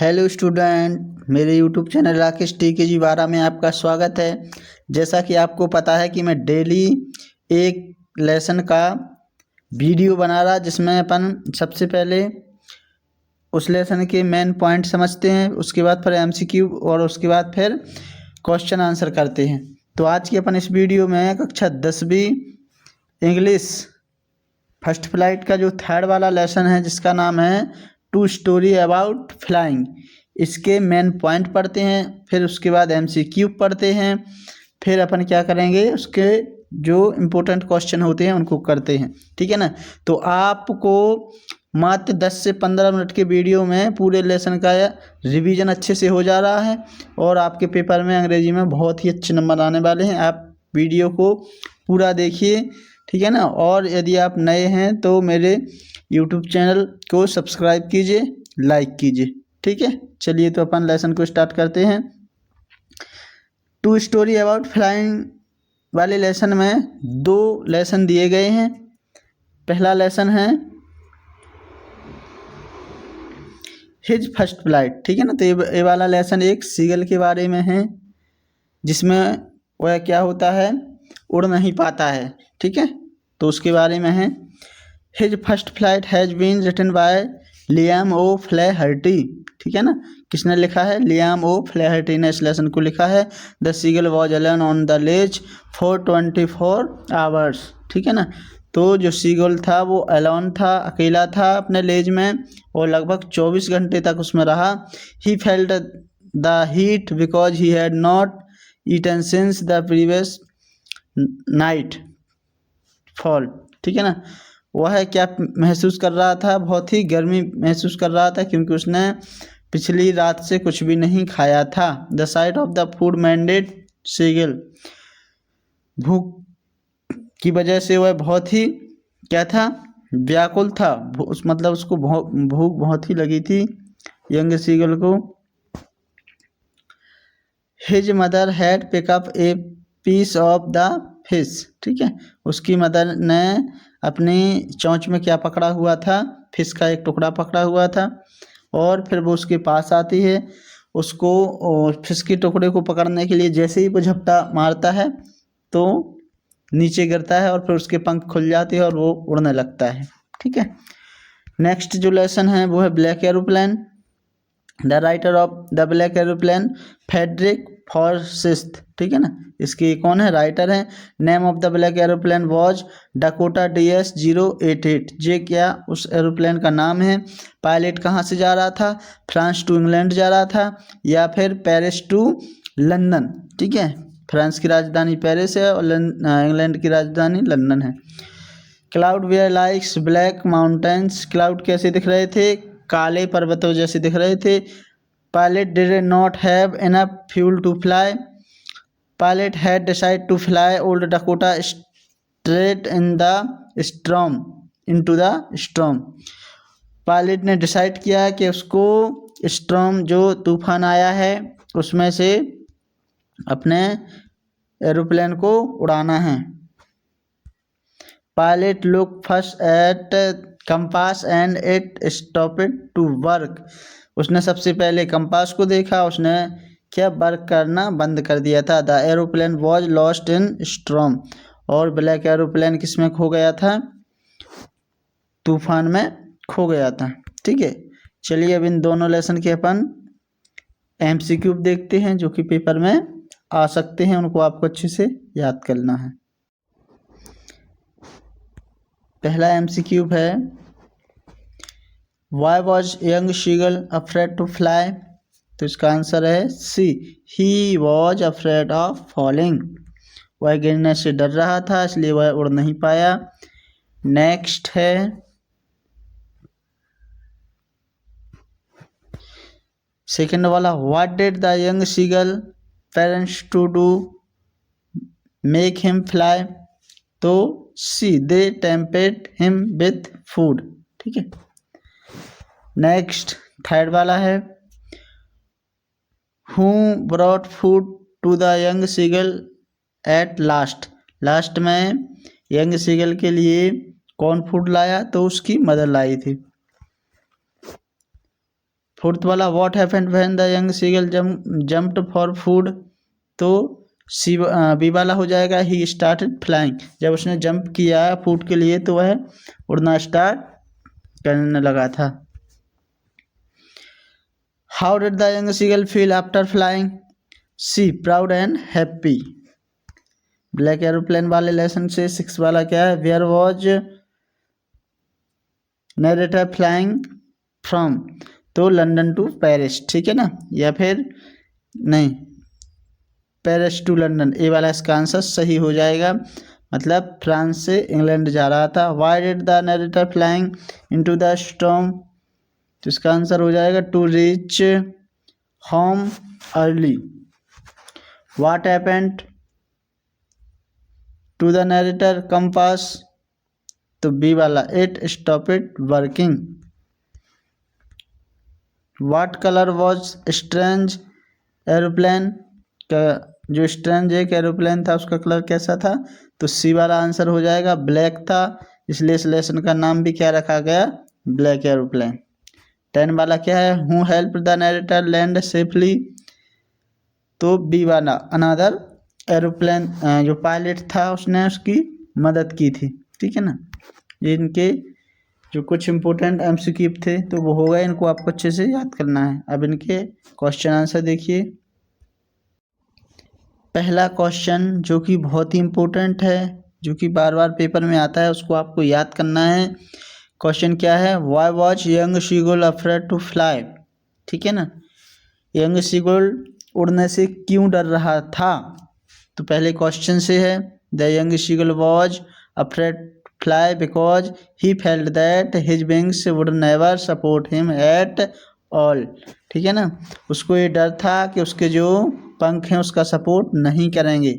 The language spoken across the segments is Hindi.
हेलो स्टूडेंट, मेरे यूट्यूब चैनल राकेश TKG 12 में आपका स्वागत है। जैसा कि आपको पता है कि मैं डेली एक लेसन का वीडियो बना रहा, जिसमें अपन सबसे पहले उस लेसन के मेन पॉइंट समझते हैं, उसके बाद फिर MCQ और उसके बाद फिर क्वेश्चन आंसर करते हैं। तो आज की अपन इस वीडियो में कक्षा 10वीं इंग्लिश फर्स्ट फ्लाइट का जो थर्ड वाला लेसन है, जिसका नाम है टू स्टोरी अबाउट फ्लाइंग, इसके मेन पॉइंट पढ़ते हैं। फिर उसके बाद MCQ पढ़ते हैं। फिर अपन क्या करेंगे, उसके जो इम्पोर्टेंट क्वेश्चन होते हैं उनको करते हैं। ठीक है ना। तो आपको मात्र 10 से 15 मिनट के वीडियो में पूरे लेसन का रिवीजन अच्छे से हो जा रहा है और आपके पेपर में अंग्रेजी में बहुत ही अच्छे नंबर आने वाले हैं। आप वीडियो को पूरा देखिए, ठीक है ना। और यदि आप नए हैं तो मेरे यूट्यूब चैनल को सब्सक्राइब कीजिए, लाइक कीजिए। ठीक है, चलिए तो अपन लेसन को स्टार्ट करते हैं। टू स्टोरी अबाउट फ्लाइंग वाले लेसन में 2 लेसन दिए गए हैं। पहला लेसन है हिज फर्स्ट फ्लाइट। ठीक है ना। तो ये वाला लेसन एक सीगल के बारे में है, जिसमें वह क्या होता है, उड़ नहीं पाता है। ठीक है, तो उसके बारे में है। His first flight has been written by Liam O'Flaherty. ठीक है ना। किसने लिखा है? लियाम ओ फ्लैहर्टी ने इस लेसन को लिखा है। The seagull was alone on the ledge for 24 hours. ठीक है ना। तो जो सीगल था वो अलोन था, अकेला था अपने लेज में, और लगभग 24 घंटे तक उसमें रहा। He felt the heat because he had not eaten since the previous nightfall. ठीक है ना। वह क्या महसूस कर रहा था? बहुत ही गर्मी महसूस कर रहा था, क्योंकि उसने पिछली रात से कुछ भी नहीं खाया था। The sight of the food maddened seagull, भूख की वजह से वह बहुत ही क्या था, व्याकुल था। उस मतलब उसको भूख बहुत ही लगी थी यंग सीगल को। His mother had pick up a piece of the fish. ठीक है, उसकी मदर ने अपनी चोंच में क्या पकड़ा हुआ था? फिश का एक टुकड़ा पकड़ा हुआ था। और फिर वो उसके पास आती है, उसको और फिश के टुकड़े को पकड़ने के लिए जैसे ही वो झपटा मारता है तो नीचे गिरता है, और फिर उसके पंख खुल जाते हैं और वो उड़ने लगता है। ठीक है। नेक्स्ट जो लेसन है वो है Black Aeroplane. The writer of the black Aeroplane Frederick Forsyth. ठीक है ना। इसके कौन है? राइटर हैं। Name of the black Aeroplane was Dakota DS-088। ये क्या उस एरोप्लेन का नाम है? पायलट कहाँ से जा रहा था? फ्रांस टू इंग्लैंड जा रहा था, या फिर पेरिस टू लंदन। ठीक है, फ्रांस की राजधानी पेरिस है और इंग्लैंड की राजधानी लंदन है। Cloud were likes black mountains. Cloud कैसे दिख रहे थे? काले पर्वतों जैसे दिख रहे थे। Pilot did not have enough fuel to fly. Pilot had decide to fly old Dakota straight in the storm into the storm. Pilot ने डिसाइड किया कि उसको स्टॉर्म, जो तूफान आया है, उसमें से अपने एरोप्लेन को उड़ाना है। Pilot look first at compass and it stopped to work. उसने सबसे पहले कंपास को देखा, उसने क्या वर्क करना बंद कर दिया था। The aeroplane was lost in storm. और ब्लैक एरोप्लेन किस में खो गया था? तूफान में खो गया था। ठीक है, चलिए अब इन दोनों लेसन के अपन MCQ देखते हैं, जो कि पेपर में आ सकते हैं। उनको आपको अच्छे से याद करना है। पहला MCQ है, why was young seagull afraid to fly? तो इसका आंसर है C, he was afraid of falling. वह गिरने से डर रहा था, इसलिए वह उड़ नहीं पाया। नेक्स्ट है सेकेंड वाला, what did the young seagull parents to do make him fly? तो C, they tempted him with food. ठीक है। नेक्स्ट थर्ड वाला है, who brought food to the young seagull at last? Last में यंग सीगल के लिए कौन फूड लाया? तो उसकी मदर लाई थी। फोर्थ वाला what happened when the young seagull jumped for food, तो बी वाला हो जाएगा ही स्टार्टेड फ्लाइंग, जब उसने जंप किया फूड के लिए तो वह उड़ना स्टार्ट करने लगा था। How did the young seagull feel after flying, C proud and happy. Black aeroplane वाले लेसन से 6 वाला क्या है, where was narrator flying from, तो लंदन टू पेरिस, ठीक है ना, या फिर नहीं पेरिस टू लंदन, ए वाला इसका आंसर सही हो जाएगा, मतलब फ्रांस से इंग्लैंड जा रहा था। Why did the narrator flying into the storm, तो इसका आंसर हो जाएगा to reach home early. What happened to the narrator compass, तो बी वाला it stopped working. What colour was strange aeroplane, का जो स्ट्रेंज एक एरोप्लेन था उसका कलर कैसा था, तो सी वाला आंसर हो जाएगा ब्लैक था, इसलिए इस लेसन का नाम भी क्या रखा गया, ब्लैक एरोप्लेन। 10 वाला क्या है, who help the narrator land safely, तो बी वाला अनदर एरोप्लेन, जो पायलट था उसने उसकी मदद की थी, ठीक है ना। ये इनके जो कुछ इंपॉर्टेंट एमसीक्यू थे तो वो हो गए, इनको आपको अच्छे से याद करना है। अब इनके क्वेश्चन आंसर देखिए। पहला क्वेश्चन जो कि बहुत ही इम्पोर्टेंट है, जो कि बार बार पेपर में आता है, उसको आपको याद करना है। क्वेश्चन क्या है, why was young seagull afraid to fly, ठीक है ना, यंग शीगुल उड़ने से क्यों डर रहा था, तो पहले क्वेश्चन से है the young seagull was afraid fly because he felt that his wings would never support him at all, ठीक है ना, उसको ये डर था कि उसके जो पंख हैं उसका सपोर्ट नहीं करेंगे।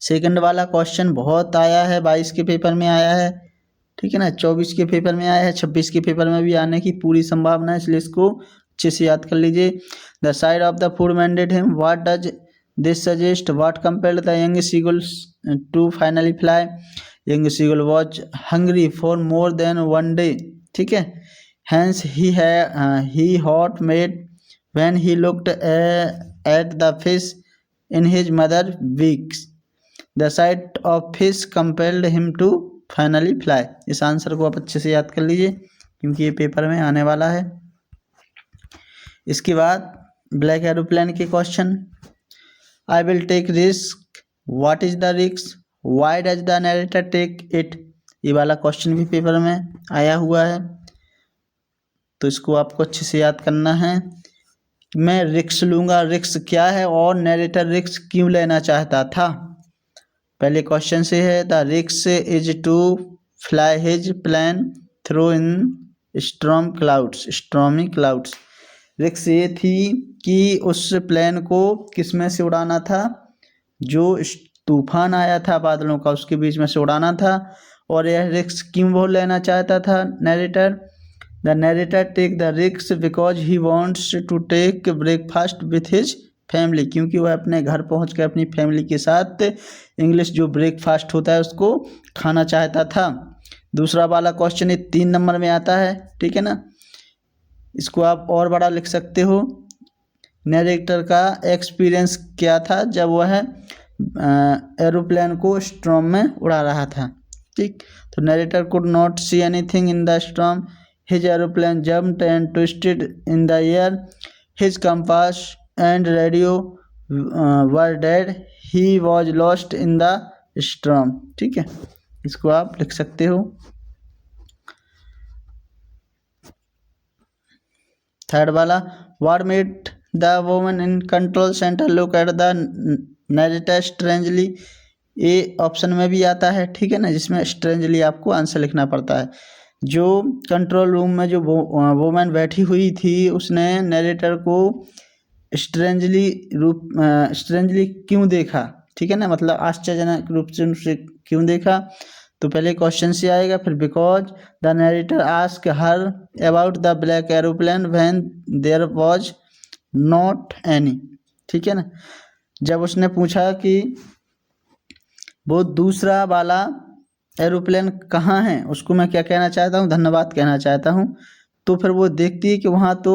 सेकंड वाला क्वेश्चन बहुत आया है, 22 के पेपर में आया है, ठीक है ना, 24 के पेपर में आया है, 26 के पेपर में भी आने की पूरी संभावना है, इसलिए इसको अच्छे से याद कर लीजिए। The sight of the food maddened him, what does this suggest, what compelled the young seagull to finally fly, young seagull was hungry for more than one day, ठीक है, hence he got mad when he looked at the fish in his mother beaks, the sight of fish compelled him to finally fly. इस आंसर को आप अच्छे से याद कर लीजिए क्योंकि ये पेपर में आने वाला है। इसके बाद ब्लैक एरोप्लेन के question, I will take risk, what is the risk, why does the narrator take it, ये वाला क्वेश्चन भी पेपर में आया हुआ है, तो इसको आपको अच्छे से याद करना है। मैं रिस्क लूँगा, रिस्क क्या है और नरेटर रिस्क क्यों लेना चाहता था। पहले क्वेश्चन से है the risk is to fly his plane through in stormy clouds, risk ये थी कि उस प्लेन को किस में से उड़ाना था, जो तूफान आया था बादलों का उसके बीच में से उड़ाना था। और यह रिस्क क्यों वो लेना चाहता था narrator, the narrator take the risk because he wants to take breakfast with his family, क्योंकि वह अपने घर पहुंच कर अपनी फैमिली के साथ इंग्लिश जो ब्रेकफास्ट होता है उसको खाना चाहता था। दूसरा वाला क्वेश्चन ये 3 नंबर में आता है, ठीक है ना, इसको आप और बड़ा लिख सकते हो, नरेटर का एक्सपीरियंस क्या था जब वह एरोप्लेन को स्टॉर्म में उड़ा रहा था, ठीक, तो narrator could not see anything in the storm, his aeroplane jumped and twisted in the air, his compass and radio were dead, he was lost in the storm, ठीक है, इसको आप लिख सकते हो। थर्ड वाला, what made the woman in control centre look at the narrator strangely, ये ऑप्शन में भी आता है, ठीक है ना, जिसमें स्ट्रेंजली आपको आंसर लिखना पड़ता है। जो कंट्रोल रूम में जो वुमन बैठी हुई थी उसने नरेटर को स्ट्रेंजली क्यों देखा, ठीक है ना, मतलब आश्चर्यजनक रूप से उनसे क्यों देखा, तो पहले क्वेश्चन से आएगा, फिर because the narrator ask her about the black aeroplane when there was not any, ठीक है ना, जब उसने पूछा कि वो दूसरा वाला एरोप्लेन कहाँ है, उसको मैं क्या कहना चाहता हूँ, धन्यवाद कहना चाहता हूँ, तो फिर वो देखती है कि वहाँ तो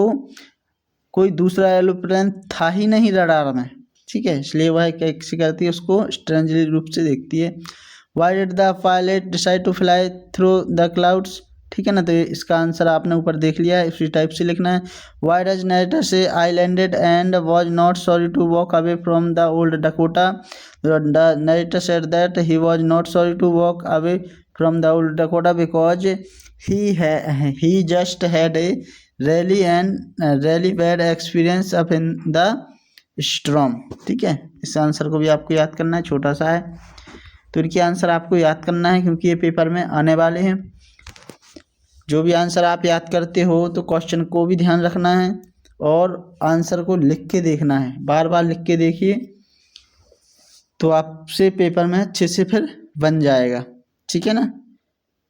कोई दूसरा एरोप्लेन था ही नहीं रडार में, ठीक है, इसलिए वह कैसे करती है, उसको स्ट्रेंजली रूप से देखती है। Why did the pilot decide to fly through the clouds, ठीक है ना, तो इसका आंसर आपने ऊपर देख लिया है, इसी टाइप से लिखना है। Y does narrator say I landed and was not sorry to walk away from the old Dakota, the narrator said that he was not sorry to walk away from the old Dakota because he just had a really bad experience up in the storm, ठीक है। इस आंसर को भी आपको याद करना है, छोटा सा है तो इनके आंसर आपको याद करना है क्योंकि ये पेपर में आने वाले हैं। जो भी आंसर आप याद करते हो तो क्वेश्चन को भी ध्यान रखना है और आंसर को लिख के देखना है, बार बार लिख के देखिए तो आपसे पेपर में अच्छे से फिर बन जाएगा, ठीक है ना।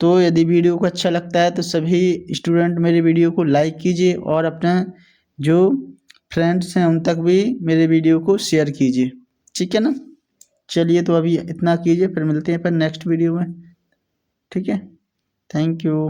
तो यदि वीडियो को अच्छा लगता है तो सभी स्टूडेंट मेरे वीडियो को लाइक कीजिए और अपने जो फ्रेंड्स हैं उन तक भी मेरे वीडियो को शेयर कीजिए, ठीक है ना। चलिए तो अभी इतना कीजिए, फिर मिलते हैं फिर नेक्स्ट वीडियो में, ठीक है। Thank you.